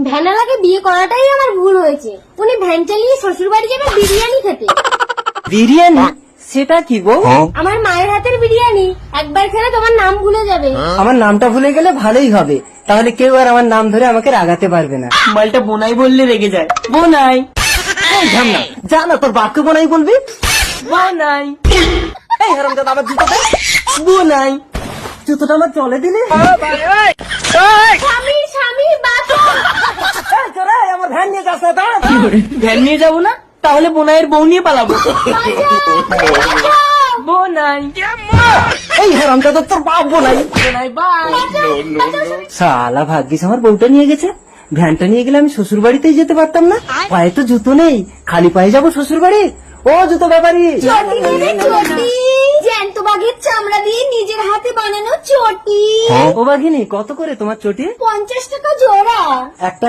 ভ্যানালাকে বিয়ে করাটাই আমার ভুল হয়েছে। উনি ভ্যান চালিয়ে শ্বশুর বাড়ি যাবে বিরিয়ানি খেতে। বিরিয়ানি? সেটা কি গো? আমার মায়ের হাতের বিরিয়ানি, একবার খেলে তোমার নাম ভুলে যাবে। আমার নামটা ভুলে গেলে ভালোই হবে, তাহলে কেউ আর আমার নাম ধরে আমাকে রাগাতে পারবে না। মালটা বোনাই বললে রেগে যায়। বোনাই যা না, তোর বাপকে বোনাই বলবি। বোনাই এই হারামজাদা আবার জুতো দেয়। বোনাই জুতোটা আমার চলে দিলে। স্বামী স্বামী বাঁচো। এই তোরা আমার ভ্যান নিয়ে যাস না। ভ্যান নিয়ে যাবো না, তাহলে বোনাইয়ের বউ নিয়ে পালাবো। বোনাই এই হারামজাদা তোর বাপ বোনাই। বোনাই বাই। শালা ভাগ্যিস আমার বউটা নিয়ে গেছে, ভ্যানটা নিয়ে গেলে আমি শ্বশুর বাড়িতেই যেতে পারতাম না। পায়ে তো জুতো নেই, খালি পায়ে যাবো শ্বশুর বাড়ি। ও জুতো ব্যাপারী, চটি নেবে চটি, জ্যান্ত বাঘের চামড়া দিয়ে নিজের হাতে বানানো চটি। ও বাঘিনী কত করে তোমার চটি? 50 টাকা জোড়া। একটা